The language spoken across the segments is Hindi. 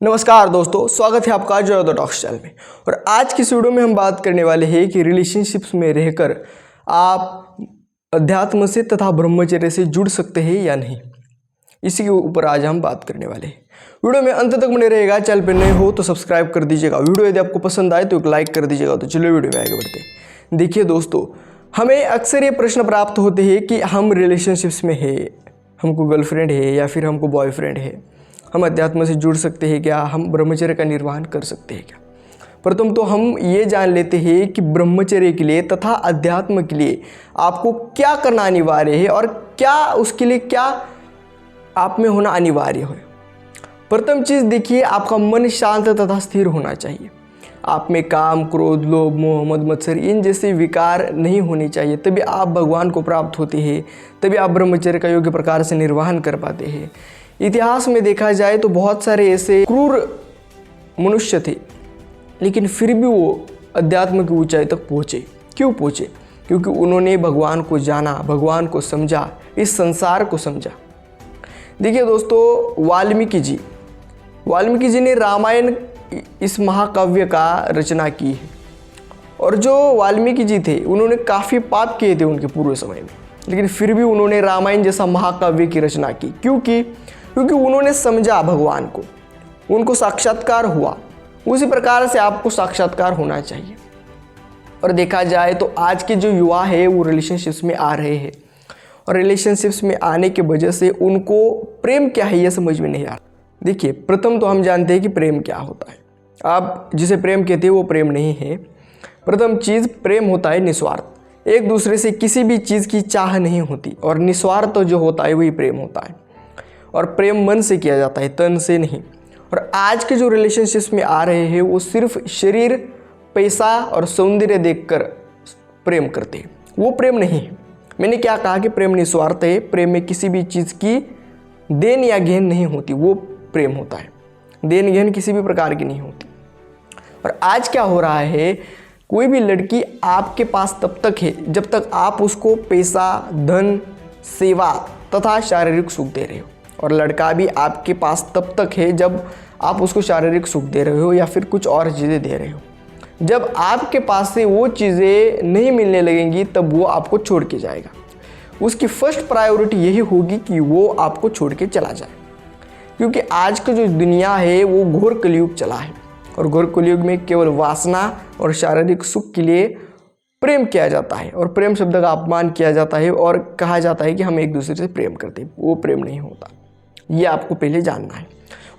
नमस्कार दोस्तों, स्वागत है आपका जय द टॉक्स चैनल में। और आज की इस वीडियो में हम बात करने वाले हैं कि रिलेशनशिप्स में रहकर आप अध्यात्म से तथा ब्रह्मचर्य से जुड़ सकते हैं या नहीं, इसी के ऊपर आज हम बात करने वाले हैं। वीडियो में अंत तक बने रहेगा। चैनल पर नए हो तो सब्सक्राइब कर दीजिएगा। वीडियो यदि आपको पसंद आए तो एक लाइक कर दीजिएगा। तो चलिए वीडियो में आगे बढ़ते हैं। देखिए दोस्तों, हमें अक्सर ये प्रश्न प्राप्त होते हैं कि हम रिलेशनशिप्स में है, हमको गर्लफ्रेंड है या फिर हमको बॉयफ्रेंड है, हम अध्यात्म से जुड़ सकते हैं क्या, हम ब्रह्मचर्य का निर्वहन कर सकते हैं क्या। प्रथम तो हम ये जान लेते हैं कि ब्रह्मचर्य के लिए तथा अध्यात्म के लिए आपको क्या करना अनिवार्य है और क्या उसके लिए क्या आप में होना अनिवार्य है। प्रथम चीज़ देखिए, आपका मन शांत तथा स्थिर होना चाहिए। आप में काम, क्रोध, लोभ, मोह, मद, मत्सर इन जैसे विकार नहीं होने चाहिए। तभी आप भगवान को प्राप्त होते हैं, तभी आप ब्रह्मचर्य का योग्य प्रकार से निर्वहन कर पाते हैं। इतिहास में देखा जाए तो बहुत सारे ऐसे क्रूर मनुष्य थे, लेकिन फिर भी वो अध्यात्म की ऊंचाई तक पहुँचे। क्यों पहुँचे? क्योंकि उन्होंने भगवान को जाना, भगवान को समझा, इस संसार को समझा। देखिए दोस्तों, वाल्मीकि जी ने रामायण इस महाकाव्य का रचना की है। और जो वाल्मीकि जी थे उन्होंने काफ़ी पाप किए थे उनके पूर्व समय में, लेकिन फिर भी उन्होंने रामायण जैसा महाकाव्य की रचना की। क्योंकि उन्होंने समझा भगवान को, उनको साक्षात्कार हुआ। उसी प्रकार से आपको साक्षात्कार होना चाहिए। और देखा जाए तो आज के जो युवा है वो रिलेशनशिप्स में आ रहे हैं, और रिलेशनशिप्स में आने के वजह से उनको प्रेम क्या है यह समझ में नहीं आ रहा। देखिए, प्रथम तो हम जानते हैं कि प्रेम क्या होता है। आप जिसे प्रेम कहते हैं वो प्रेम नहीं है। प्रथम चीज़, प्रेम होता है निस्वार्थ। एक दूसरे से किसी भी चीज़ की चाह नहीं होती, और निस्वार्थ जो होता है वही प्रेम होता है। और प्रेम मन से किया जाता है, तन से नहीं। और आज के जो रिलेशनशिप्स में आ रहे हैं वो सिर्फ शरीर, पैसा और सौंदर्य देखकर प्रेम करते हैं। वो प्रेम नहीं है। मैंने क्या कहा कि प्रेम निस्वार्थ है। प्रेम में किसी भी चीज़ की देन या घेन नहीं होती, वो प्रेम होता है। देन घेन किसी भी प्रकार की नहीं होती। और आज क्या हो रहा है, कोई भी लड़की आपके पास तब तक है जब तक आप उसको पैसा, धन, सेवा तथा शारीरिक सुख दे रहे हो। और लड़का भी आपके पास तब तक है जब आप उसको शारीरिक सुख दे रहे हो या फिर कुछ और चीज़ें दे रहे हो। जब आपके पास से वो चीज़ें नहीं मिलने लगेंगी तब वो आपको छोड़ के जाएगा। उसकी फर्स्ट प्रायोरिटी यही होगी कि वो आपको छोड़ के चला जाए। क्योंकि आज का जो दुनिया है वो घोर कलयुग चला है, और घोर कलयुग में केवल वासना और शारीरिक सुख के लिए प्रेम किया जाता है, और प्रेम शब्द का अपमान किया जाता है और कहा जाता है कि हम एक दूसरे से प्रेम करते हैं। वो प्रेम नहीं होता, ये आपको पहले जानना है।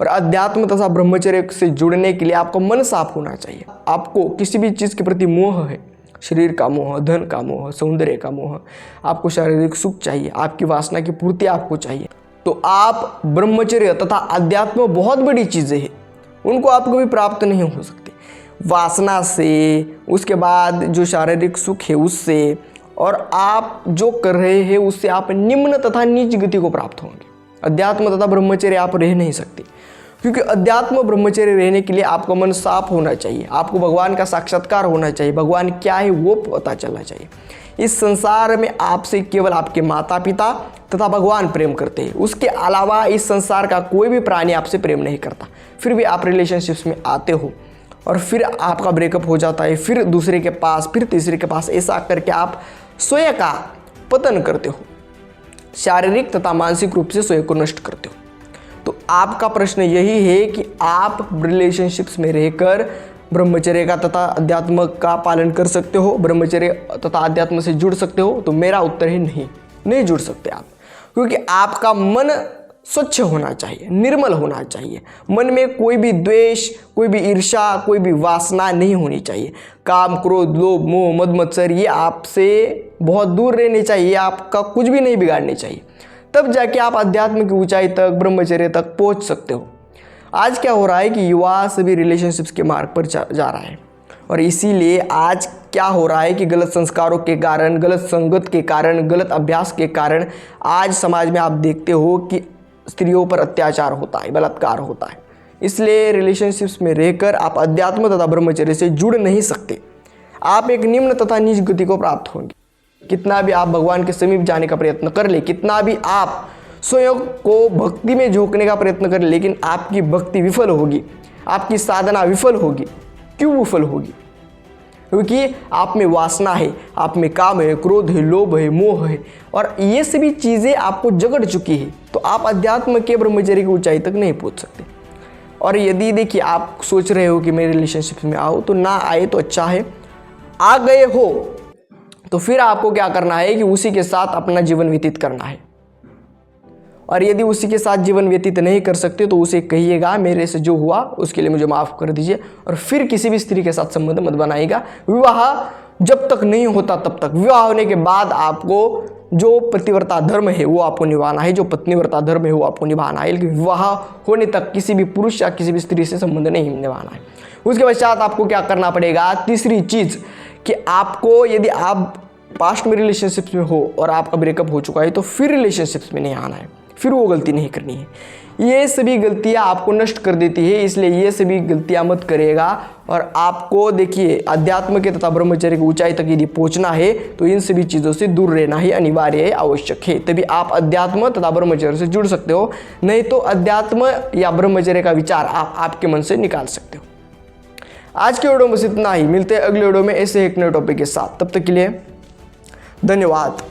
और अध्यात्म तथा ब्रह्मचर्य से जुड़ने के लिए आपका मन साफ होना चाहिए। आपको किसी भी चीज़ के प्रति मोह है, शरीर का मोह, धन का मोह, सौंदर्य का मोह, आपको शारीरिक सुख चाहिए, आपकी वासना की पूर्ति आपको चाहिए, तो आप ब्रह्मचर्य तथा अध्यात्म बहुत बड़ी चीज़ें हैं, उनको आप कभी प्राप्त नहीं हो सकते। वासना से, उसके बाद जो शारीरिक सुख है उससे, और आप जो कर रहे हैं उससे आप निम्न तथा नीच गति को प्राप्त होंगे। अध्यात्म तथा ब्रह्मचर्य आप रह नहीं सकते। क्योंकि अध्यात्म ब्रह्मचर्य रहने के लिए आपका मन साफ होना चाहिए, आपको भगवान का साक्षात्कार होना चाहिए, भगवान क्या है वो पता चलना चाहिए। इस संसार में आपसे केवल आपके माता पिता तथा भगवान प्रेम करते हैं। उसके अलावा इस संसार का कोई भी प्राणी आपसे प्रेम नहीं करता। फिर भी आप रिलेशनशिप्स में आते हो और फिर आपका ब्रेकअप हो जाता है, फिर दूसरे के पास, फिर तीसरे के पास, ऐसा करके आप स्वयं का पतन करते हो, शारीरिक तथा मानसिक रूप से स्वयं को नष्ट करते हो। तो आपका प्रश्न यही है कि आप रिलेशनशिप्स में रहकर ब्रह्मचर्य का तथा अध्यात्म का पालन कर सकते हो, ब्रह्मचर्य तथा अध्यात्म से जुड़ सकते हो? तो मेरा उत्तर है नहीं जुड़ सकते आप। क्योंकि आपका मन स्वच्छ होना चाहिए, निर्मल होना चाहिए। मन में कोई भी द्वेष, कोई भी ईर्ष्या, कोई भी वासना नहीं होनी चाहिए। काम, क्रोध, लोभ, मोह, मद, मत्सर ये आपसे बहुत दूर रहने चाहिए। आपका कुछ भी नहीं बिगाड़ने चाहिए। तब जाके आप अध्यात्म की ऊंचाई तक, ब्रह्मचर्य तक पहुंच सकते हो। आज क्या हो रहा है कि युवा सभी रिलेशनशिप्स के मार्ग पर जा रहा है, और इसीलिए आज क्या हो रहा है कि गलत संस्कारों के कारण, गलत संगत के कारण, गलत अभ्यास के कारण आज समाज में आप देखते हो कि स्त्रियों पर अत्याचार होता है, बलात्कार होता है। इसलिए रिलेशनशिप्स में रहकर आप अध्यात्म तथा ब्रह्मचर्य से जुड़ नहीं सकते। आप एक निम्न तथा नीच गति को प्राप्त होंगे। कितना भी आप भगवान के समीप जाने का प्रयत्न कर ले, कितना भी आप स्वयं को भक्ति में झोंकने का प्रयत्न करें, लेकिन आपकी भक्ति विफल होगी, आपकी साधना विफल होगी। क्यों विफल होगी? क्योंकि आप में वासना है, आप में काम है, क्रोध है, लोभ है, मोह है, और ये सभी चीज़ें आपको जकड़ चुकी है। तो आप अध्यात्म के ब्रह्मचर्य की ऊंचाई तक नहीं पहुंच सकते। और यदि देखिए आप सोच रहे हो कि मेरे रिलेशनशिप में आओ, तो ना आए तो अच्छा है, आ गए हो तो फिर आपको क्या करना है कि उसी के साथ अपना जीवन व्यतीत करना है। और यदि उसी के साथ जीवन व्यतीत नहीं कर सकते तो उसे कहिएगा मेरे से जो हुआ उसके लिए मुझे माफ़ कर दीजिए, और फिर किसी भी स्त्री के साथ संबंध मत बनाइएगा। विवाह जब तक नहीं होता तब तक, विवाह होने के बाद आपको जो पतिव्रता धर्म है वो आपको निभाना है, जो पत्नीव्रता धर्म है वो आपको निभाना है, लेकिन विवाह होने तक किसी भी पुरुष या किसी भी स्त्री से संबंध नहीं निभाना है। उसके पश्चात आपको क्या करना पड़ेगा? तीसरी चीज़ कि आपको, यदि आप पास्ट में रिलेशनशिप्स में हो और आपका ब्रेकअप हो चुका है, तो फिर रिलेशनशिप्स में नहीं आना है, फिर वो गलती नहीं करनी है। ये सभी गलतियां आपको नष्ट कर देती है, इसलिए ये सभी गलतियां मत करिएगा। और आपको देखिए अध्यात्म के तथा ब्रह्मचर्य की ऊंचाई तक यदि पहुंचना है तो इन सभी चीज़ों से दूर रहना ही अनिवार्य है, आवश्यक है। तभी आप अध्यात्म तथा ब्रह्मचर्य से जुड़ सकते हो, नहीं तो अध्यात्म या ब्रह्मचर्य का विचार आप आपके मन से निकाल सकते हो। आज के वीडियो में बस इतना ही, मिलते हैं अगले वीडियो में ऐसे एक नए टॉपिक के साथ। तब तक के लिए धन्यवाद।